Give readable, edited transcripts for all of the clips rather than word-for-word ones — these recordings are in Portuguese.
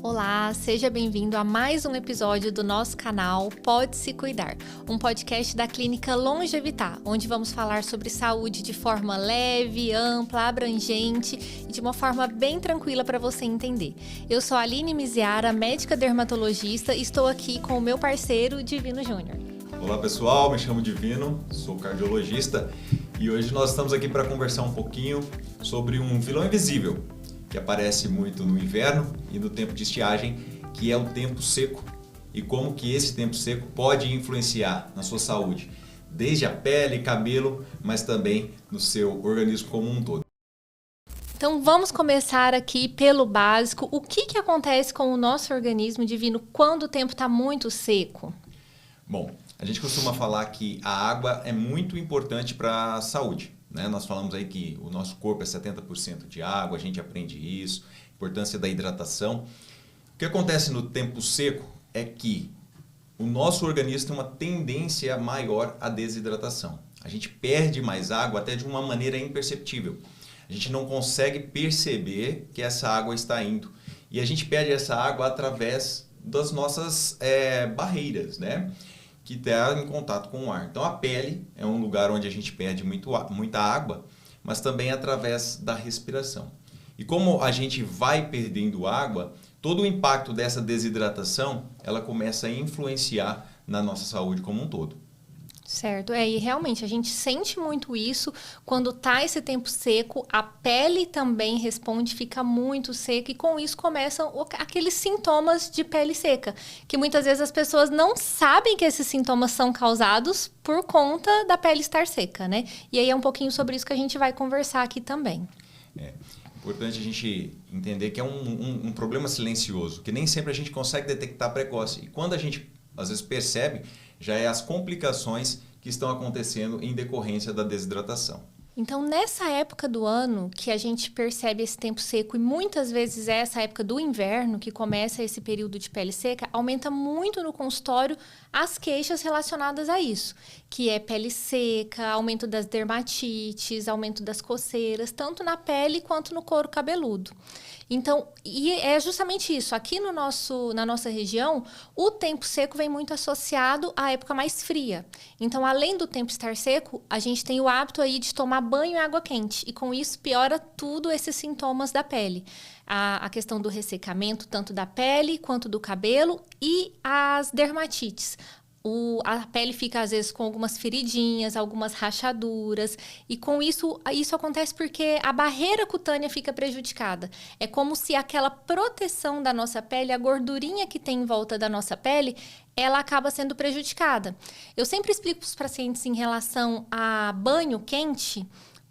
Olá, seja bem-vindo a mais um episódio do nosso canal Pode Se Cuidar, um podcast da Clínica Longevitar, onde vamos falar sobre saúde de forma leve, ampla, abrangente e de uma forma bem tranquila para você entender. Eu sou a Aline Miziara, médica dermatologista, e estou aqui com o meu parceiro Divino Júnior. Olá pessoal, me chamo Divino, sou cardiologista e hoje nós estamos aqui para conversar um pouquinho sobre um vilão invisível que aparece muito no inverno e no tempo de estiagem, que é o tempo seco, e como que esse tempo seco pode influenciar na sua saúde, desde a pele, cabelo, mas também no seu organismo como um todo. Então vamos começar aqui pelo básico. O que acontece com o nosso organismo, Divino, quando o tempo está muito seco? Bom, a gente costuma falar que a água é muito importante para a saúde. Nós falamos aí que o nosso corpo é 70% de água, a gente aprende isso, a importância da hidratação. O que acontece no tempo seco é que o nosso organismo tem uma tendência maior à desidratação. A gente perde mais água até de uma maneira imperceptível. A gente não consegue perceber que essa água está indo. E a gente perde essa água através das nossas barreiras, que está em contato com o ar. Então a pele é um lugar onde a gente perde muita água, mas também através da respiração. E como a gente vai perdendo água, todo o impacto dessa desidratação, ela começa a influenciar na nossa saúde como um todo. Certo, e realmente a gente sente muito isso quando tá esse tempo seco, a pele também responde, fica muito seca e com isso começam aqueles sintomas de pele seca, que muitas vezes as pessoas não sabem que esses sintomas são causados por conta da pele estar seca, né? E aí é um pouquinho sobre isso que a gente vai conversar aqui também. É importante a gente entender que é um problema silencioso, que nem sempre a gente consegue detectar precoce. E quando a gente às vezes percebe, já é as complicações que estão acontecendo em decorrência da desidratação. Então, nessa época do ano que a gente percebe esse tempo seco, e muitas vezes é essa época do inverno, que começa esse período de pele seca, aumenta muito no consultório as queixas relacionadas a isso, que é pele seca, aumento das dermatites, aumento das coceiras, tanto na pele quanto no couro cabeludo. Então, e é justamente isso. Aqui na nossa região, o tempo seco vem muito associado à época mais fria. Então, além do tempo estar seco, a gente tem o hábito aí de tomar banho em água quente. E com isso, piora tudo esses sintomas da pele. A questão do ressecamento, tanto da pele quanto do cabelo, e as dermatites. A pele fica, às vezes, com algumas feridinhas, algumas rachaduras. E com isso acontece porque a barreira cutânea fica prejudicada. É como se aquela proteção da nossa pele, a gordurinha que tem em volta da nossa pele, ela acaba sendo prejudicada. Eu sempre explico para os pacientes em relação a banho quente.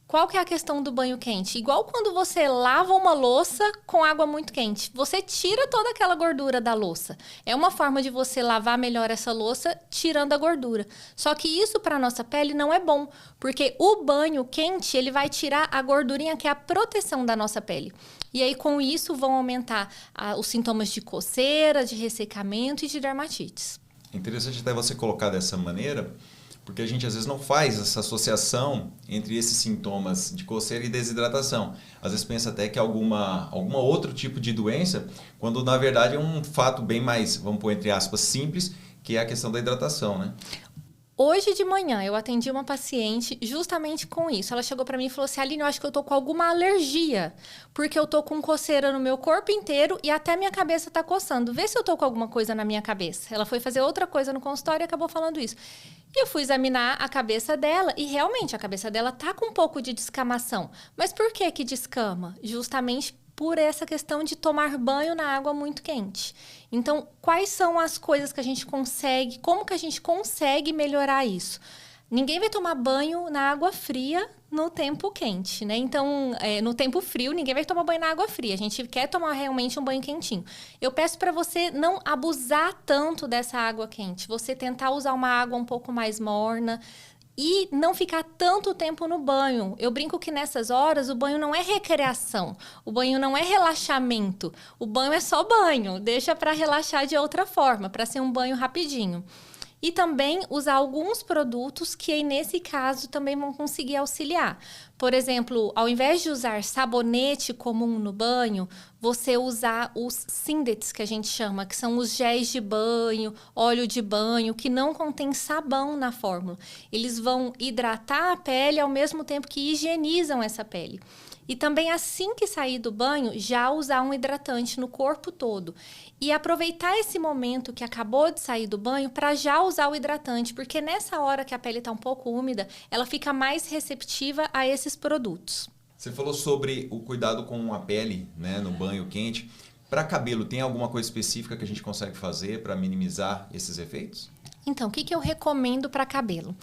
Qual que é a questão do banho quente? Igual quando você lava uma louça com água muito quente. Você tira toda aquela gordura da louça. É uma forma de você lavar melhor essa louça tirando a gordura. Só que isso para a nossa pele não é bom, porque o banho quente ele vai tirar a gordurinha que é a proteção da nossa pele. E aí com isso vão aumentar os sintomas de coceira, de ressecamento e de dermatites. É interessante até você colocar dessa maneira, porque a gente às vezes não faz essa associação entre esses sintomas de coceira e desidratação. Às vezes pensa até que é alguma outro tipo de doença, quando na verdade é um fato bem mais, vamos pôr entre aspas, simples, que é a questão da hidratação, Hoje de manhã eu atendi uma paciente justamente com isso. Ela chegou para mim e falou assim: Aline, eu acho que eu tô com alguma alergia, porque eu tô com coceira no meu corpo inteiro e até minha cabeça tá coçando. Vê se eu tô com alguma coisa na minha cabeça. Ela foi fazer outra coisa no consultório e acabou falando isso. E eu fui examinar a cabeça dela e realmente a cabeça dela tá com um pouco de descamação. Mas por que descama? Justamente por essa questão de tomar banho na água muito quente. Então, quais são as coisas que a gente consegue, como que a gente consegue melhorar isso? Ninguém vai tomar banho na água fria no tempo quente, Então, no tempo frio, ninguém vai tomar banho na água fria. A gente quer tomar realmente um banho quentinho. Eu peço para você não abusar tanto dessa água quente. Você tentar usar uma água um pouco mais morna, e não ficar tanto tempo no banho. Eu brinco que nessas horas o banho não é recreação, o banho não é relaxamento, o banho é só banho, deixa para relaxar de outra forma, para ser um banho rapidinho. e também usar alguns produtos que aí, nesse caso, também vão conseguir auxiliar. Por exemplo, ao invés de usar sabonete comum no banho, você usar os Syndex, que a gente chama, que são os géis de banho, óleo de banho, que não contém sabão na fórmula. Eles vão hidratar a pele ao mesmo tempo que higienizam essa pele. E também, assim que sair do banho, já usar um hidratante no corpo todo. E aproveitar esse momento que acabou de sair do banho para já usar o hidratante, porque nessa hora que a pele está um pouco úmida, ela fica mais receptiva a esses produtos. Você falou sobre o cuidado com a pele, né, no banho quente. Para cabelo, tem alguma coisa específica que a gente consegue fazer para minimizar esses efeitos? Então, o que eu recomendo para cabelo?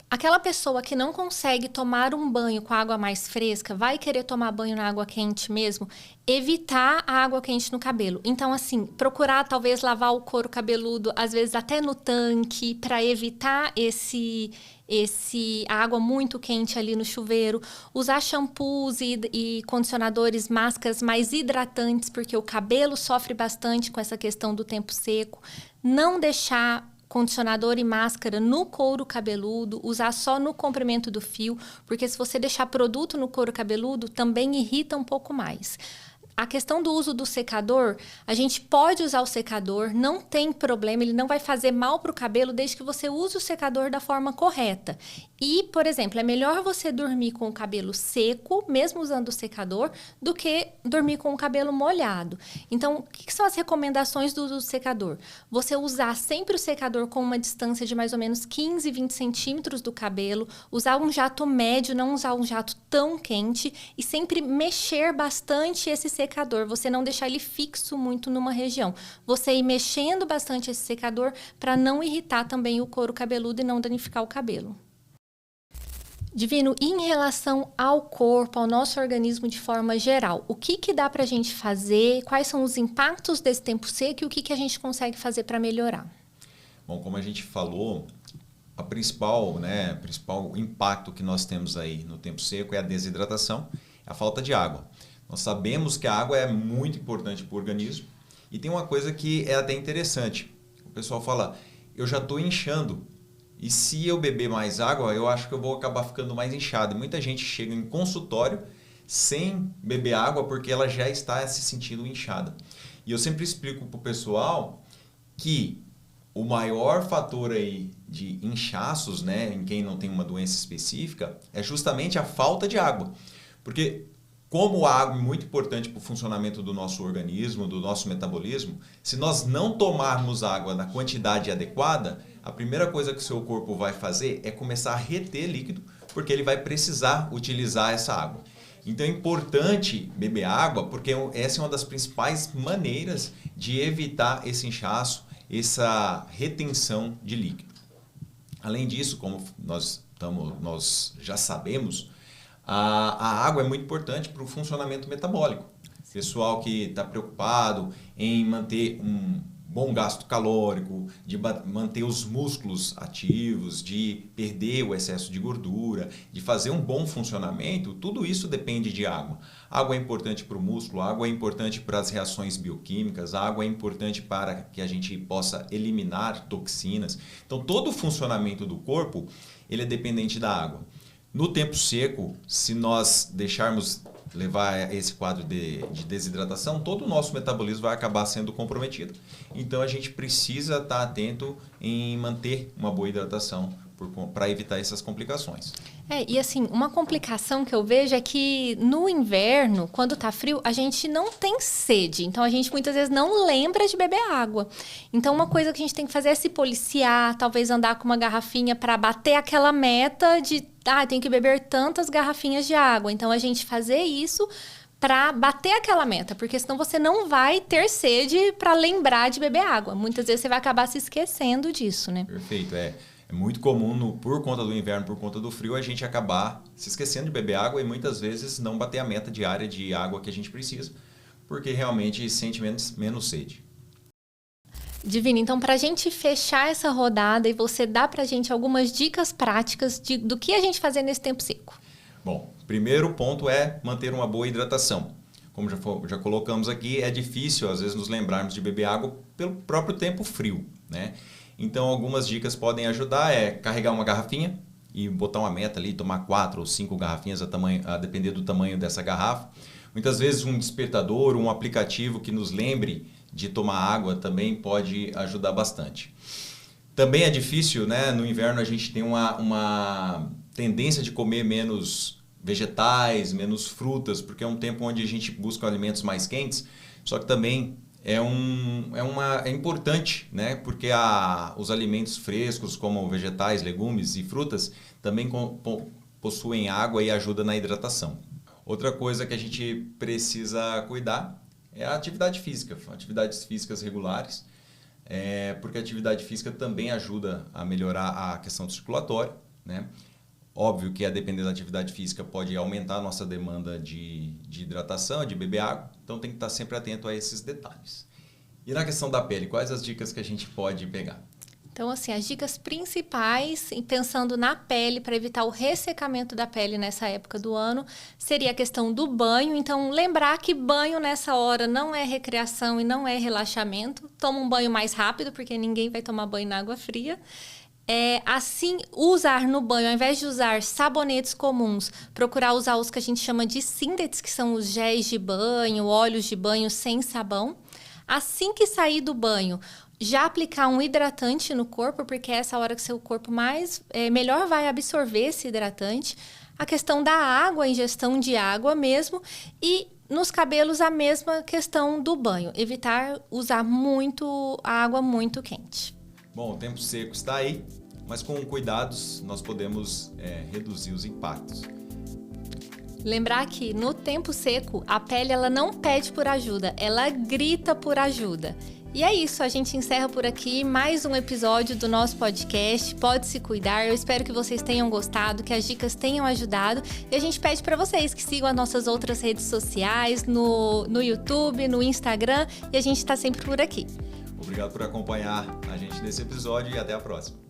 Aquela pessoa que não consegue tomar um banho com água mais fresca, vai querer tomar banho na água quente mesmo, evitar a água quente no cabelo. Então, assim, procurar talvez lavar o couro cabeludo, às vezes até no tanque, para evitar esse água muito quente ali no chuveiro. Usar shampoos e condicionadores, máscaras mais hidratantes, porque o cabelo sofre bastante com essa questão do tempo seco. Não deixar condicionador e máscara no couro cabeludo, usar só no comprimento do fio, porque se você deixar produto no couro cabeludo, também irrita um pouco mais. A questão do uso do secador, a gente pode usar o secador, não tem problema, ele não vai fazer mal para o cabelo desde que você use o secador da forma correta. E, por exemplo, é melhor você dormir com o cabelo seco, mesmo usando o secador, do que dormir com o cabelo molhado. Então, o que são as recomendações do uso do secador? Você usar sempre o secador com uma distância de mais ou menos 15, 20 centímetros do cabelo, usar um jato médio, não usar um jato tão quente e sempre mexer bastante esse secador, você não deixar ele fixo muito numa região. Você ir mexendo bastante esse secador para não irritar também o couro cabeludo e não danificar o cabelo. Divino, e em relação ao corpo, ao nosso organismo de forma geral, o que dá para a gente fazer? Quais são os impactos desse tempo seco e o que a gente consegue fazer para melhorar? Bom, como a gente falou, o principal impacto que nós temos aí no tempo seco é a desidratação, a falta de água. Nós sabemos que a água é muito importante para o organismo e tem uma coisa que é até interessante. O pessoal fala, eu já estou inchando e se eu beber mais água, eu acho que eu vou acabar ficando mais inchado. E muita gente chega em consultório sem beber água porque ela já está se sentindo inchada. E eu sempre explico para o pessoal que o maior fator aí de inchaços, né, em quem não tem uma doença específica, é justamente a falta de água. Porque como a água é muito importante para o funcionamento do nosso organismo, do nosso metabolismo, se nós não tomarmos água na quantidade adequada, a primeira coisa que o seu corpo vai fazer é começar a reter líquido, porque ele vai precisar utilizar essa água. Então é importante beber água, porque essa é uma das principais maneiras de evitar esse inchaço, essa retenção de líquido. Além disso, como nós já sabemos, a água é muito importante para o funcionamento metabólico. Pessoal que está preocupado em manter um bom gasto calórico, de manter os músculos ativos, de perder o excesso de gordura, de fazer um bom funcionamento, tudo isso depende de água. A água é importante para o músculo, a água é importante para as reações bioquímicas, a água é importante para que a gente possa eliminar toxinas. Então, todo o funcionamento do corpo ele é dependente da água. No tempo seco, se nós deixarmos levar esse quadro de desidratação, todo o nosso metabolismo vai acabar sendo comprometido. Então, a gente precisa estar atento em manter uma boa hidratação para evitar essas complicações. E assim, uma complicação que eu vejo é que no inverno, quando tá frio, a gente não tem sede. Então, a gente muitas vezes não lembra de beber água. Então, uma coisa que a gente tem que fazer é se policiar, talvez andar com uma garrafinha para bater aquela meta de, tem que beber tantas garrafinhas de água. Então, a gente fazer isso para bater aquela meta, porque senão você não vai ter sede para lembrar de beber água. Muitas vezes você vai acabar se esquecendo disso, né? Perfeito, É muito comum, por conta do inverno, por conta do frio, a gente acabar se esquecendo de beber água e muitas vezes não bater a meta diária de água que a gente precisa, porque realmente sente menos sede. Divino, então para a gente fechar essa rodada e você dar para a gente algumas dicas práticas do que a gente fazer nesse tempo seco. Bom, primeiro ponto é manter uma boa hidratação. Como já colocamos aqui, é difícil às vezes nos lembrarmos de beber água pelo próprio tempo frio, né? Então, algumas dicas podem ajudar, carregar uma garrafinha e botar uma meta ali, tomar 4 ou 5 garrafinhas a depender do tamanho dessa garrafa. Muitas vezes um despertador, um aplicativo que nos lembre de tomar água também pode ajudar bastante. Também é difícil, né? No inverno a gente tem uma tendência de comer menos vegetais, menos frutas, porque é um tempo onde a gente busca alimentos mais quentes, só que também é importante, né? Porque os alimentos frescos, como vegetais, legumes e frutas, também possuem água e ajudam na hidratação. Outra coisa que a gente precisa cuidar é a atividade física, atividades físicas regulares, porque a atividade física também ajuda a melhorar a questão circulatória, né? Óbvio que a depender da atividade física pode aumentar a nossa demanda de hidratação, de beber água, então tem que estar sempre atento a esses detalhes. E na questão da pele, quais as dicas que a gente pode pegar? Então, assim, as dicas principais, pensando na pele, para evitar o ressecamento da pele nessa época do ano, seria a questão do banho. Então, lembrar que banho nessa hora não é recreação e não é relaxamento. Toma um banho mais rápido, porque ninguém vai tomar banho na água fria. Assim, usar no banho, ao invés de usar sabonetes comuns, procurar usar os que a gente chama de síntets, que são os géis de banho, óleos de banho sem sabão. Assim que sair do banho, já aplicar um hidratante no corpo, porque é essa hora que seu corpo melhor vai absorver esse hidratante. A questão da água, a ingestão de água mesmo. E nos cabelos, a mesma questão do banho. Evitar usar a água muito quente. Bom, o tempo seco está aí, mas com cuidados nós podemos reduzir os impactos. Lembrar que no tempo seco, a pele ela não pede por ajuda, ela grita por ajuda. E é isso, a gente encerra por aqui mais um episódio do nosso podcast, Pode Se Cuidar. Eu espero que vocês tenham gostado, que as dicas tenham ajudado. E a gente pede para vocês que sigam as nossas outras redes sociais, no YouTube, no Instagram, e a gente está sempre por aqui. Obrigado por acompanhar a gente nesse episódio e até a próxima.